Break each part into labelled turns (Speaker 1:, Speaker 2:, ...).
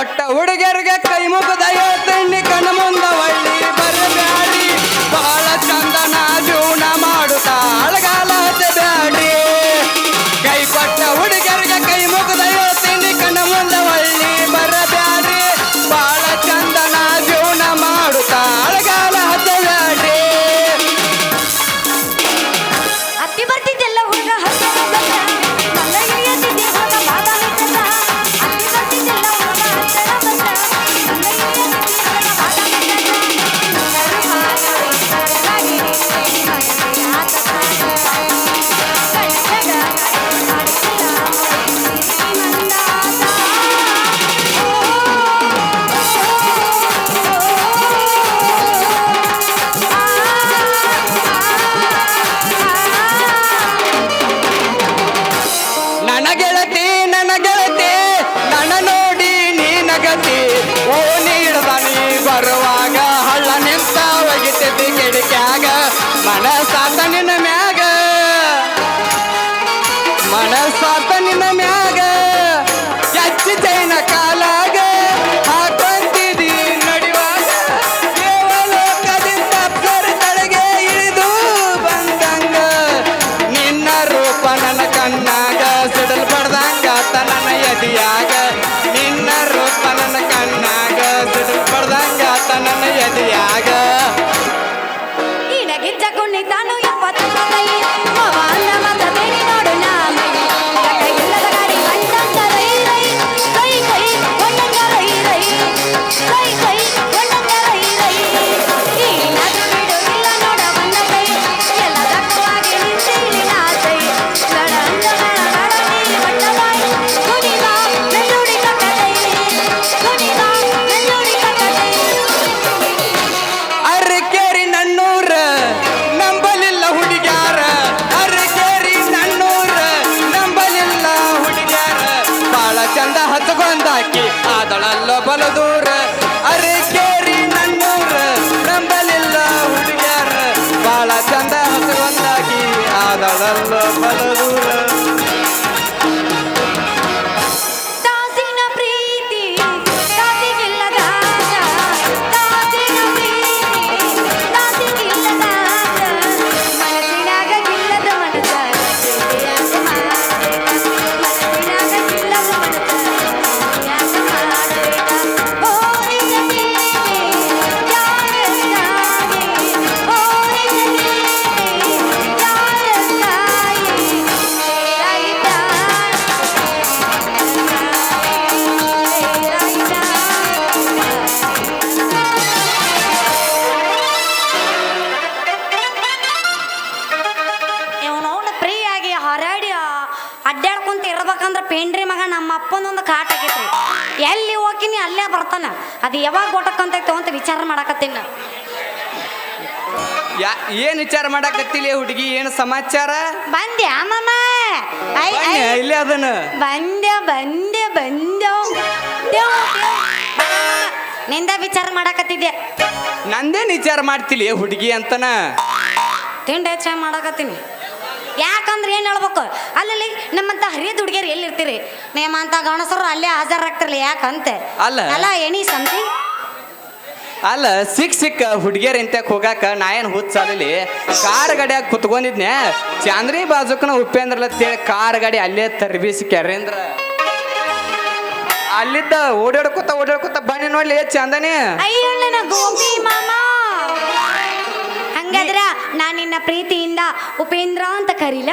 Speaker 1: ಕೊಟ್ಟ ಹುಡುಗರಿಗೆ ಕೈ ಮುಗದ ಹೇಳ್ತೀನಿ ಕಣ್ಣ ಮುಂದ ಒಳ್ಳಿ ಬರಬ್ಯಾಡಿ ಬಹಳ ಚಂದನ ಜೀವನ ಮಾಡುತ್ತಾ ಅಳಗಾಲ ಬ್ಯಾಡಿ ಕೈ ಕೊಟ್ಟ ಹುಡುಗರಿಗೆ ಕೈ ಮುಗದ ಹೇಳ್ತೀನಿ ಕಣ್ಣ ಮುಂದ ಒಳ್ಳಿ ಬರಬ್ಯಾಡಿ ಬಹಳ ಚಂದನ ಜೀವನ ಮಾಡುತ್ತಾ ಅಳಗಾಲ ಬ್ಯಾಡಿ
Speaker 2: ಅತ್ತಿ ಬರ್ತಿದ್ದೆಲ್ಲ ಹುಡುಗ ಹತ್ತಿರ ಬಂದ ಮಲ್ಲ ಇಳಿಯತ್ತಿದ್ದೆ ಹುಡುಗ ಬಾಬಾ ಹಿಡ್ದ ಅತ್ತಿ ಬರ್ತಿದ್ದೆಲ್ಲ ಹುಡುಗ ಹತ್ತಿರ ಬಂದ ಮಲ್ಲ ಇಳಿಯತ್ತಿದ್ದೆ ಹುಡುಗ ಬಾಬಾ ಹಿಡ್ದ ನರು ಹಾಲಾಗಿ ಆತ ಕಣ್ಣಗ ಮಾಡಿಲ್ಲ ಮಂದಾದ
Speaker 1: ನನ್ನ ಗೆಳತಿ ನನ್ನ ನೋಡಿ ನೀ ನಗತಿ ಓ ನೀಡದಾನಿ ಬರುವಾಗ ಹಳ್ಳ ನಿಂತ ಒಗಿತೈತಿ ಕಿಡಿಕ್ಯಾಗ ಮನಸಾತ ನಿನ್ನ ಮ್ಯಾಗ ಮನಸಾತ ನಿನ್ನ ಮ್ಯಾಗ ಎಚ್ಚಿ ಚೈನ ಕಾಲಾಗ ಹಾಕೊಂತಿದಿ ನಡಿವಾಗ ದೇವಲೋಕದಿಂದ ತಳಗೆ ಇಳಿದು ಬಂದಂಗ ನಿನ್ನ ರೂಪ ನನ್ನ ಕಣ್ಣಾಗ ಸಿಡಲ್ ಬಡ್ದಂಗ ನನ್ನ ಎದಿಯಾಗ ನಿನ್ನ ರೂಪ ನನ್ನ ಕಣ್ಣಾಗ ಸಿಡಲ್ ಬಡ್ದಂಗ ನನ್ನ ಎದಿಯಾಗ
Speaker 2: ಈಡಗಿಜ್ಜ ಕುಣಿತಾನು 70 ಕೈ ಮವಾನ ಮತ ಬೇಡಿ ನೋಡು ನಾಮೈ ಗಟ್ಟ ಇಲ್ಲದ ಗಾಡಿ ಗಂಡಂಗ ರೈ ರೈ ಕೈ ಕೈ ಗಂಡಂಗ ರೈ ರೈ ಕೈ ಕೈ ಗಂಡಂಗ ರೈ ರೈ ಈ ನಾದು ಬಿಡುವುದಿಲ್ಲ ನೋಡ ಬಂದ ಕೈ ಎಲ್ಲ ದಕ್ಕವಾಗಿ ನಿಂತೇಳಿ ನಾಸೈ ನಡ ಅಂದ ನೀ ಬಟ್ಟದಾಯಿ ಕುಣಿದ ಮೆಲ್ಲುಡಿ ಕಟ್ಟದೈ ಕುಣಿದ ಮೆಲ್ಲುಡಿ ಕಟ್ಟದೈ
Speaker 1: ಅರಕೇರಿ ನನ್ನೂರ ನಂಬಲಿಲ್ಲ ಹುಡುಗ್ಯಾರ ಅರಕೇರಿ ನನ್ನೂರ ನಂಬಲಿಲ್ಲ ಹುಡುಗ್ಯಾರ ಬಾಳ ಚಂದ ಹತ್ಕೊಂಡಾಕಿ ಆದಳಲ್ಲೋ ಬಲು ದೂರ ಅರಕೇರಿ ನನ್ನೂರ ನಂಬಲಿಲ್ಲ ಹುಡುಗ್ಯಾರ ಬಾಳ ಚಂದ ಹತ್ಕೊಂಡಾಕಿ ಆದಳಲ್ಲೋ ಬಲು ದೂರ
Speaker 2: ತಾಸಿನ ಪ್ರೀತಿ ತಾಸಿಗಿಲ್ಲದ ತಾಸಿನ ಪ್ರೀತಿ ತಾಸಿಗಿಲ್ಲದ ಮನಸ್ಸಿನಾಗ ಗಿಲ್ಲದ ಮನಸ್ಸ ಯಾಕೆ ಮಾಡಬೇಕ ಮನಸ್ಸಿನಾಗ ಗಿಲ್ಲದ ಮನಸ್ಸ ಯಾಕೆ ಮಾಡಬೇಕ ಓ ನಿಜ ಯಾರಕ್ಕಾಗಿ ಓ ನಿಜ ಇವನವನು ಫ್ರೀಯಾಗಿ ಹೊರಾಡಿ ಅಡ್ಡಾಡ್ಕೊಂತ ಇರ್ಬೇಕಂದ್ರೆ ಪೇಂಡ್ರಿ ಮಗ ನಮ್ಮ ಅಪ್ಪನೊಂದು ಕಾಟ ಆಗೈತ್ರಿ ಎಲ್ಲಿ ಹೋಗಿನಿ ಅಲ್ಲೇ ಬರ್ತಾನ ಅದು ಯಾವಾಗ ಗೊಟ್ಟಕ್ಕಂತೈತೋ ಅಂತ ವಿಚಾರ ಮಾಡಕತ್ತೀನಿ ನಾ.
Speaker 1: ಏನ್ ವಿಚಾರ ಮಾಡಕತ್ತಿಲ್ಲ ಹುಡುಗಿ ಏನು ಸಮಾಚಾರ
Speaker 2: ಬಂದ್ಯಾ ಮಾಮ ಐ ಐ
Speaker 1: ಇಲ್ಲೇ ಅದನ್ನ
Speaker 2: ಬಂದೆ ಬಂದೆ ಬಂದೆ ನಿಂದ ವಿಚಾರ ಮಾಡಕತ್ತಿದ್ದೆ
Speaker 1: ನಂದೇನ್ ವಿಚಾರ ಮಾಡ್ತಿಲಿ ಹುಡುಗಿ ಅಂತನ
Speaker 2: ತಿಂಡಿ ಹೆಚ್ಚಾಗಿ ಮಾಡಕತ್ತೀನಿ ಯಾಕಂದ್ರೆ ಏನು ಹೇಳ್ಬೇಕು ಅಲ್ಲಿ ನಮ್ಮಂತ ಹರಿಯದ ಹುಡುಗಿಯರು ಎಲ್ಲಿರ್ತೀರಿ ನಿಮ್ಮಂತ ಗಣಸರು ಅಲ್ಲೇ ಹಾಜರಾಗ್ತಿರ್ಲಿ ಯಾಕಂತೆ
Speaker 1: ಅಲ್ಲ.
Speaker 2: ಅಲ್ಲ ಎಣಿ ಸಂತಿ
Speaker 1: ಅಲ್ಲ ಸಿಕ್ಕ ಹುಡುಗಿಯರ್ ಇಂತಕ್ ಹೋಗಾಕ ನಾ ಏನ್ ಹುಚ್ಚಾಲಿ ಕಾರ್ ಗಾಡಿಯಾಗ ಕುತ್ಕೊಂಡಿದ್ನೆ ಚಾಂದ್ರಿ ಬಾಜುಕನ ಉಪೇಂದ್ರ ಅಂತೇಳಿ ಕಾರ್ ಗಾಡಿ ಅಲ್ಲೇ ತರ್ಬಿಸಿ ಕೆರೇಂದ್ರ ಅಲ್ಲಿದ್ದ ಓಡಾಡ್ಕೊತ ಬನ್ನಿ ನೋಡ್ಲಿ ಚಂದನಿ
Speaker 2: ಅಯ್ಯೋ ನನ್ನ ಗೋಪಿ ಮಾಮ ಹಂಗಾದ್ರ ನಾನು ನಿನ್ನ ಪ್ರೀತಿಯಿಂದ ಉಪೇಂದ್ರ ಅಂತ ಕರೀಲ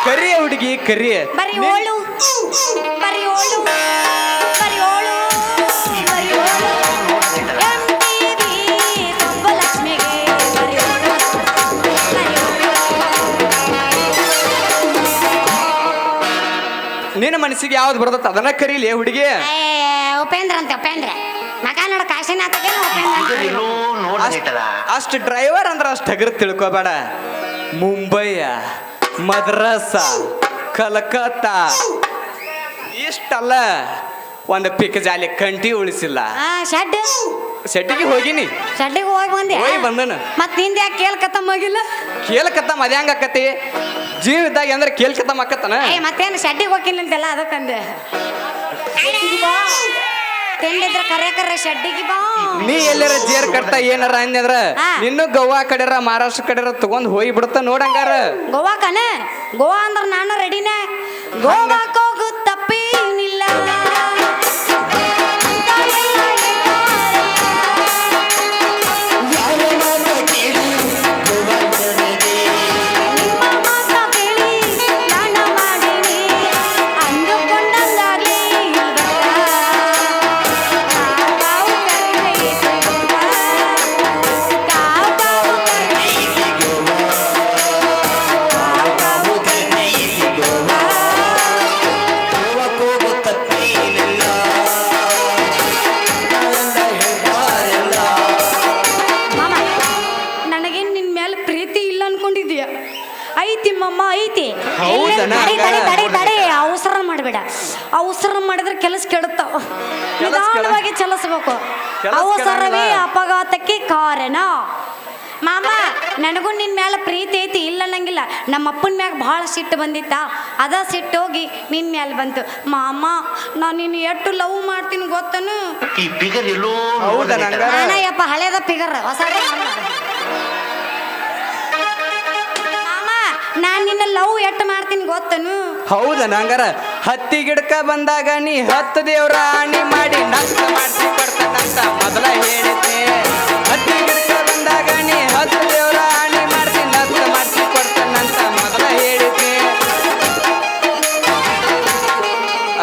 Speaker 1: ಕರಿಯ ಹುಡುಗಿ ಕರಿಯ
Speaker 2: ಬರೀ ಓಳು ಬರೀ ಓಳು ಬರೀ ಓಳು ಬರೀ ಓಳು MTV ಸುಬ್ಬಲಕ್ಷ್ಮಿಗೆ ಬರೀ ಓಳು ಬರೀ
Speaker 1: ನಿನ್ನ ಮನಸ್ಸಿಗೆ ಯಾವ್ದು ಬರ್ತದ ಅದನ್ನ ಕರೀಲಿ ಹುಡುಗಿ
Speaker 2: ಉಪೇಂದ್ರ ಅಂತ ಉಪೇಂದ್ರ ಮಗ ನೋಡ ಕಾಶಿನಾಥಗೆ ಉಪೇಂದ್ರ
Speaker 1: ಅಷ್ಟು ಡ್ರೈವರ್ ಅಂದ್ರ ಅಷ್ಟು ಹಗರ್ ತಿಳ್ಕೊಬೇಡ ಮುಂಬೈಯ ಮದ್ರಾಸ ಕಲ್ಕತ್ತಾ ಇಷ್ಟಲ್ಲ ಒಂದು ಪಿಕ್ ಜಾಲಿ ಕಂಟಿ ಉಳಿಸಿಲ್ಲ
Speaker 2: ಶೆಡ್
Speaker 1: ಸೆಟ್ಟಿಗೆ ಹೋಗಿನಿ
Speaker 2: ಶೆಡ್ಡಿಗೆ ಹೋಗಿ ಬಂದೆ
Speaker 1: ಹೋಗಿ ಬಂದನ
Speaker 2: ಮತ್ ನಿಂದ ಯಾಕೆ ಕೇಳ್ಕತ್ತಮ್ಮ ಆಗಿಲ್ಲ
Speaker 1: ಕೇಳ್ಕತ್ತ ಮದ್ಯಾಂಗ ಆಕತಿ ಜೀವ ಇದ್ದಾಗ ಅಂದ್ರೆ ಕೇಳ್ಕತ್ತ ಮಕ್ಕತ್ತನ
Speaker 2: ಮತ್ತೇನು ಶೆಡ್ಡಿಗೆ ಹೋಗಿಲ್ಲ ಅಂತೆಲ್ಲ ಅದಕ್ಕಂದೆ ತಿಂಡಿದ್ರ ಕರೆ ಶೆಡ್ಡಿಗೆ ಬಾ
Speaker 1: ನೀ ಎಲ್ಲರ ಜೇರ್ ಕಟ್ಟ ಏನಾರ ಅಂದ್ರ
Speaker 2: ಹಾ.
Speaker 1: ನಿನ್ನು ಗೋವಾ ಕಡೆರ ಮಹಾರಾಷ್ಟ್ರ ಕಡೆರ ತಗೊಂಡ್ ಹೋಗಿ ಬಿಡ್ತ ನೋಡಂಗಾರ
Speaker 2: ಗೋವಾಕನ ಗೋವಾ ಅಂದ್ರ ನಾನು ರೆಡಿನೇ ಗೋವಾಕ್ ಹೋಗು ತಪ್ಪೇನಿಲ್ಲ ನಿಮ್ಮ ಮಾತ ಕೇಳಿ ನಾನ ಮಾಡೀನಿ ಅಂದುಕೊಂಡಂಗಾಗ್ಲಿ ಕಾವು ಕರಿದೈತೆ ಕಾವು ಕಾವು ಮಾಮ ನನಗೇನ್ ನಿನ್ ಮೇಲೆ ಪ್ರೀತಿ ಇಲ್ಲ ಅನ್ಕೊಂಡಿದ್ಯಾ ಐತಿ ಮಮ್ಮ ಐತಿ
Speaker 1: ಹೌದನ?
Speaker 2: ತಡೆ ಅವಸರ ಮಾಡಬೇಡ ಅವಸರ ಮಾಡಿದ್ರೆ ಕೆಲಸ ಕೆಡುತ್ತಾವ ನಿಧಾನವಾಗಿ ಚಲಿಸ್ಬೇಕು
Speaker 1: ಕೆಲಸ
Speaker 2: ಅವಸರವೇ
Speaker 1: ಕೆಡಂಗಿಲ್ಲ.
Speaker 2: ಅಪಘಾತಕ್ಕೆ ಕಾರಣ ಮಾಮ ನನಗೂ ನಿನ್ ಮೇಲೆ ಪ್ರೀತಿ ಐತಿ ಇಲ್ಲ ಅನ್ನಂಗಿಲ್ಲ ನಮ್ಮ ಅಪ್ಪನ ಮ್ಯಾಗ ಭಾಳ ಸಿಟ್ಟು ಬಂದಿತ್ತ ಅದ ಸಿಟ್ಟು ಹೋಗಿ ನಿನ್ ಮೇಲೆ ಬಂತು ಮಾಮ ನಾನು ನಿನ್ನ ಎಷ್ಟು ಲವ್ ಮಾಡ್ತೀನಿ ಗೊತ್ತನು
Speaker 3: ಈ ಫಿಗರ್ ಎಲ್ಲೋ
Speaker 1: ಹೌದಾ ನಂಗ?
Speaker 2: ನಾನಯ್ಯಪ್ಪ ಹಳೇದ ಫಿಗರ್ ಹೊಸದ ಮಾಮ ನಾನ್ ನಿನ್ನ ಲವ್ ಎಟ್ಟು ಮಾಡ್ತೀನಿ ಗೊತ್ತನು
Speaker 1: ಹೌದ ನಂಗಾರ ಹತ್ತಿ ಗಿಡಕ ಬಂದಾಗ ನೀ 10 ದೇವ್ರ ಆಣಿ ಮಾಡಿ ನಷ್ಟ ಮಾಡಿಸಿ ಕೊಡ್ತಾನಂತ ಮೊದಲ ಹೇಳಿದ್ದೆ ಹತ್ತಿ ಗಿಡಕ ಬಂದಾಗ ನೀ 10 ದೇವ್ರ ಆಣಿ ಮಾಡಿಸಿ ನಷ್ಟ ಮಾಡಿಸಿ ಕೊಡ್ತಾನಂತ ಮೊದಲ ಹೇಳಿದ್ದೆ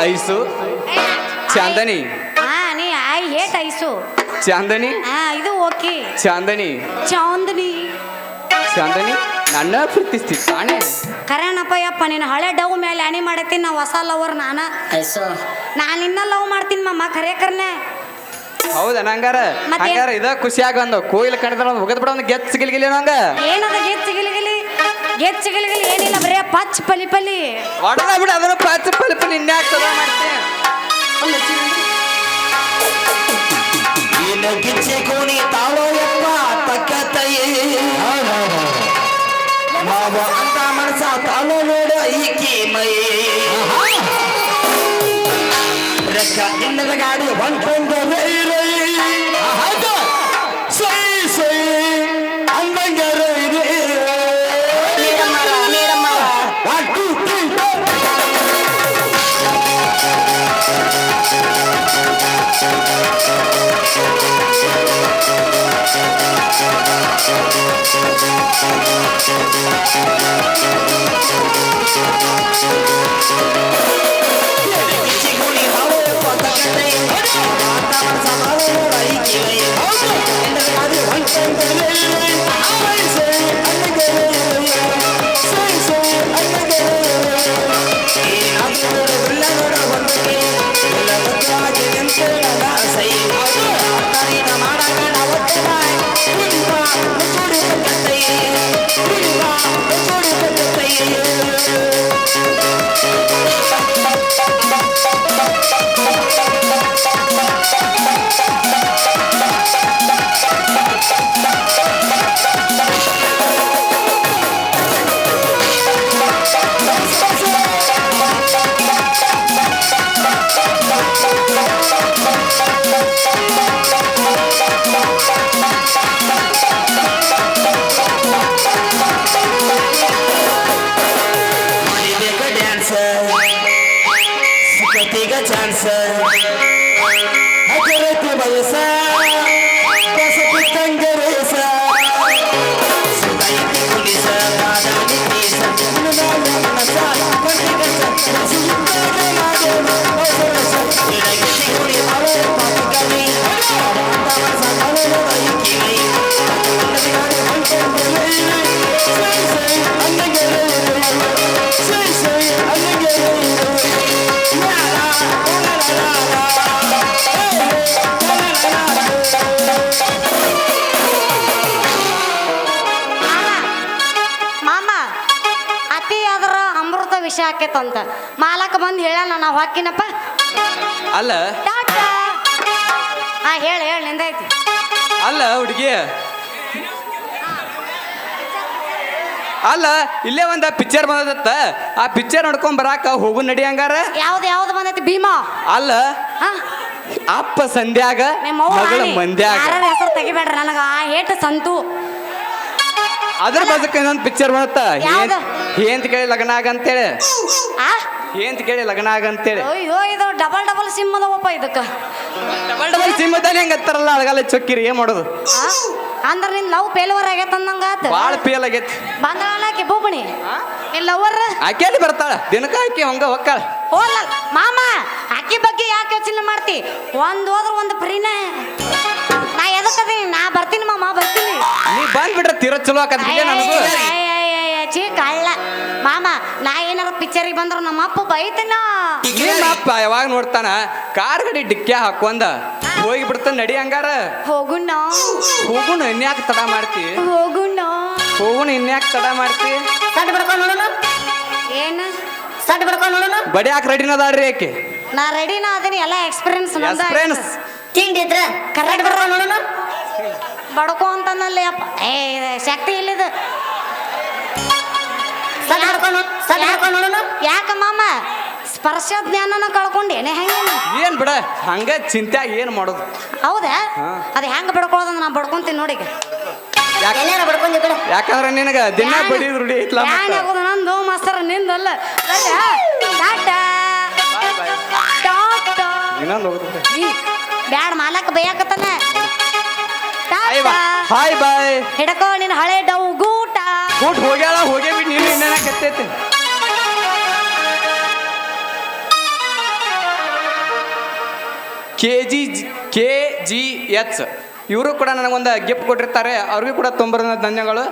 Speaker 1: ಐಸು ಚಾಂದನಿ
Speaker 2: ಹಾ ನೀ ಐ ಹೇಟ್ ಐಸು
Speaker 1: ಚಾಂದನಿ
Speaker 2: ಹಾ ಇದು ಓಕೆ
Speaker 1: ಚಾಂದನಿ
Speaker 2: ಚಾಂದನಿ
Speaker 1: ಚಾಂದನಿ ನನ್ನ ಪ್ರೀತಿಸ್ತಿದ್ದಾನೆ
Speaker 2: ಕರೆನಪ್ಪ ಯಪ್ಪ ನೀನು ಹಳೆ ಡವ್ ಮೇಲೆ ಆಣಿ ಮಾಡತ್ತೀನಿ ನಾ ಹೊಸ ಲವರ್ ನಾನು ಇನ್ನ ಲವ್ ಮಾಡ್ತೀನಿ ಮಮ್ಮ ಕರೆಕರ್ನೆ
Speaker 1: ಹೌದಾ ನಂಗಾರ
Speaker 2: ಮತ್ತೆ?
Speaker 1: ಹಂಗಾರ ಇದ ಖುಷಿಯಾಗ ಒಂದು ಕೋಯಿಲ್ ಕಡಿದ್ರ ಒಂದು ಹೋಗದ್ ಬಿಡ ಒಂದು ಗೆತ್ ಸಿಗಿಲ್ಗಿಲ್ಲ ನಂಗ
Speaker 2: ಏನದ ಗೆಚ್ಚಿಗಿಲಿಗಿಲಿ ಏನಿಲ್ಲ ಬರೇ ಪಚ್ ಪಲಿ ಪಲಿ
Speaker 1: ಒಡದ ಬಿಡ ಅದನ್ನ ಪಾಚ ಪಲ್ಪ ಇನ್ಯಾಕ ಸದಾ ಮಾಡ್ತೀನಿ
Speaker 3: ಗಿಚ್ಚೆ ಕೋಣಿ ತಾಳೋಯಪ್ಪ ತಕ್ಕ ತೈ ಮಾವ ಅಂತ ಮನಸ ತಾಳೋ ನೋಡ ಈಕಿ ಮೈ ರೆಕ್ಕ ಇನ್ನದ ಗಾಡಿ ಹೊಂಟ್ಕೊಂಡ ರೈ ರೈ ಸೈ ಸೈ ಅಂದಂಗ ರೈ ರೈ One, two, three, four. Chance ಹಜರತಿ ಬಯಸ ಕಸಪಿ ಕಂಗರೇಸ ಸುತೈತಿ ಪುಲಿಸ ಬಾದಾಮಿ ಕೇಸ ಮನಸ ಕೊಂಡಿಗಸ ಸುತ್ತದ ಮಾದೇವ ಹೊಸರಸ ನಿನಗಿಸಿ ಕುಡಿ ಅವರ ಪಾಪಕಲಿ ತವಸ ಅವರ ಐಕಿಲಿ ಅನ್ನದಿಗಾಡಿ ಹೊಂಟೆಂದಲೇ ಸೈ ಸೈ ಅನ್ನಗೆರೆ ಸೈ ಸೈ ಅನ್ನಗೆರೆ
Speaker 2: ಮಾಮ ಅತಿ ಆದ್ರ ಅಮೃತ ವಿಷ ಆಕೇತಂತ ಮಾಲಕ ಬಂದು ಹೇಳ ನಾವು ಹಾಕಿನಪ್ಪ
Speaker 1: ಅಲ್ಲ
Speaker 2: ಟಾಟಾ ಹಾ ಹೇಳ ನಿಂದೈತಿ
Speaker 1: ಅಲ್ಲ ಹುಡುಗಿ ಅಲ್ಲ ಇಲ್ಲೇ ಒಂದ ಪಿಕ್ಚರ್ ಬಂದತ್ತ ಆ ಪಿಕ್ಚರ್ ನೋಡ್ಕೊಂಡ್ ಬರಾಕ ಹೋಗು ನಡಿ ಹಂಗಾರ
Speaker 2: ಯಾವ್ದು ಬಂದೈತಿ ಭೀಮಾ
Speaker 1: ಅಲ್ಲ
Speaker 2: ಹಾ
Speaker 1: ಅಪ್ಪ ಸಂಧ್ಯಾಗ
Speaker 2: ನಿಮ್ಮ ಅವ್ವ
Speaker 1: ಮಗಳ
Speaker 2: ಆಣಿ.
Speaker 1: ಮಂದ್ಯಾಗ
Speaker 2: ಯಾರ್ಯಾರ ಹೆಸರು ತೆಗಿಬೇಡ್ರಿ ನನಗ ಆ ಏಟ್ ಸಂತು
Speaker 1: ಅದ್ರ ಬದಕ ಇನ್ನೊಂದು ಪಿಕ್ಚರ್ ಬರುತ್ತ
Speaker 2: ಯಾವ್ದು?
Speaker 1: ಏಂತ ಕೇಳಿ ಲಗ್ನ ಆಗ ಅಂತೇಳಿ
Speaker 2: ಆ
Speaker 1: ಏಂತ ಕೇಳಿ ಲಗ್ನ ಆಗ ಅಂತೇಳಿ
Speaker 2: ಅಯ್ಯೋ ಇದು ಡಬಲ್ ಸಿಮ್ ಅದವಪ್ಪ ಇದಕ್ಕ
Speaker 1: ಡಬಲ್ ಡಬಲ್ ಸಿಂಹದಲ್ಲಿ ಹೆಂಗ ಹತ್ತಾರಲ್ಲ ಅಳಗಾಲ ಚೊಕ್ಕಿರಿ ಏನ್ ಮಾಡೋದು
Speaker 2: ಆ? ಅಂದ್ರ ನಿನ್ ಲವ್ ಫೇಲ್ವರ್ ಆಗೈತೆ ಅಂದಂಗ ಆತ
Speaker 1: ಬಾಳ ಫೇಲ್ ಆಗೈತಿ
Speaker 2: ಬಂದಳಾಕಿ ಬೂಬಣಿ ನಿನ್ ಲವರ್
Speaker 1: ಆಕೆಯಲ್ಲಿ ಬರ್ತಾಳ ದಿನಕ್ಕ ಆಕಿ ಹಂಗ ಹೊಕ್ಕಾಳ
Speaker 2: ಹೋಲ್ಲ ಮಾಮ ಅಕ್ಕಿ ಬಗ್ಗೆ ಯಾಕೆ ಯೋಚನೆ ಮಾಡ್ತಿ ಒಂದ್ ಹೋದ್ರ ಒಂದು ಫ್ರೀನೇ ನಾ ಎದಕ್ಕದೀನಿ ನಾ ಬರ್ತೀನಿ ಮಾಮ ಬರ್ತೀನಿ
Speaker 1: ನೀ ಬಂದ್ಬಿಟ್ರೆ ತೀರ ಚಲೋ ಆಕತ್ ನನಗೂ
Speaker 2: ಚೀ ಕಳ್ಳ ಮಾಮ ನಾ ಏನಾರ ಪಿಕ್ಚರಿಗೆ ಬಂದ್ರ ನಮ್ಮ ಅಪ್ಪ ಬೈತಿನ
Speaker 1: ನಿಮ್ಮ ಅಪ್ಪ ಯಾವಾಗ ನೋಡ್ತಾನ ಕಾರ್ ಗಡಿ ಡಿಕ್ಕಿ ಹಾಕೊಂದ ಹೋಗಿ ಬಿಡ್ತಾನ ನಡಿ ಹಂಗಾರ
Speaker 2: ಹೋಗುಣ
Speaker 1: ಹೋಗುಣ ಇನ್ಯಾಕೆ ತಡ ಮಾಡ್ತಿ
Speaker 2: ಹೋಗುಣ
Speaker 1: ಹೋಗುಣ ಇನ್ಯಾಕೆ ತಡ ಮಾಡ್ತಿ
Speaker 3: ಸಟ್ ಬಿಡ್ಕೊಂಡು ನೋಡೋಣ
Speaker 2: ಏನ
Speaker 3: ಸಟ್ ಬಿಡ್ಕೊಂಡು ನೋಡೋಣ
Speaker 1: ಬಡಿಯಾಕ ರೆಡಿನದಾಳ್ರಿ ಆಕೆ
Speaker 2: ನಾ ರೆಡಿನ ಅದೀನಿ ಎಲ್ಲ ಎಕ್ಸ್ಪೀರಿಯನ್ಸ್
Speaker 1: ಫ್ರೆಂಡ್ಸ್
Speaker 3: ತಿಂಡಿ ಇದ್ರ ಕರೆಕ್ಟ್ ಬಿಡ್ಕೊಂಡು ನೋಡೋಣ
Speaker 2: ಬಡ್ಕೋ ಅಂತನಲ್ಲಿ ಅಪ್ಪ ಏ ಶಕ್ತಿ ಎಲ್ಲಿದ
Speaker 3: ಸಟ್ ಬಿಡ್ಕೊಂಡು ನೋಡೋಣ
Speaker 2: ಯಾಕ ಮಾಮ ಸ್ಪರ್ಶ ಜ್ಞಾನನ ಕಳ್ಕೊಂಡೇನೆ ಹೆಂಗ
Speaker 1: ಏನ್ ಬಿಡ ಹಂಗ ಚಿಂತ್ಯಾಗ ಏನ್ ಮಾಡೋದು
Speaker 2: ಹೌದಾ ಅದ ಹೆಂಗ ಬಡ್ಕೊಳ್ಳೋದಂದ್ರ ನಾ ಬಡ್ಕೊಂತೀನಿ ನೋಡಿ
Speaker 3: ಎಲ್ಲಾರ ಬಿಡ್ಕೊಂಡು ಬಿಡ
Speaker 1: ಯಾಕಂದ್ರೆ ನಿನಗ ದಿನ ಬಡಿದ್ ರೂಢಿ ಐತ್ಲ
Speaker 2: ಯಾನ್ ಆಗೋದು ನಂದು ಮಾಸ್ತರ ನಿಂದಲ್ಲ
Speaker 1: ಇನ್ನೊಂದು ಹೋಗುತ್ತೆ
Speaker 2: ಬ್ಯಾಡ ಮಾಲಕ್ ಬೈಯಾಕತ್ತಾನ
Speaker 1: ಹಾಯ್ ಬಾಯ್
Speaker 2: ಹಿಡ್ಕೋ ನಿನ್ ಹಳೆ ಡವ್ ಗೂಟ
Speaker 1: ಕೂಟ್ ಹೋಗ್ಯಾಳ ಹೋಗೇ ಬಿಟ್ಟು ನೀನು ಇನ್ನೇನ ಕತ್ತೈತಿ KGH ಇವರು ಕೂಡ ನನಗೊಂದು ಗಿಫ್ಟ್ ಕೊಟ್ಟಿರ್ತಾರೆ ಅವ್ರಿಗೂ ಕೂಡ ತುಂಬ ಧನ್ಯಗಳು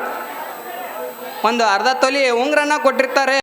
Speaker 1: ಒಂದು ಅರ್ಧ ತೊಲಿ ಉಂಗ್ರನ್ನ ಕೊಟ್ಟಿರ್ತಾರೆ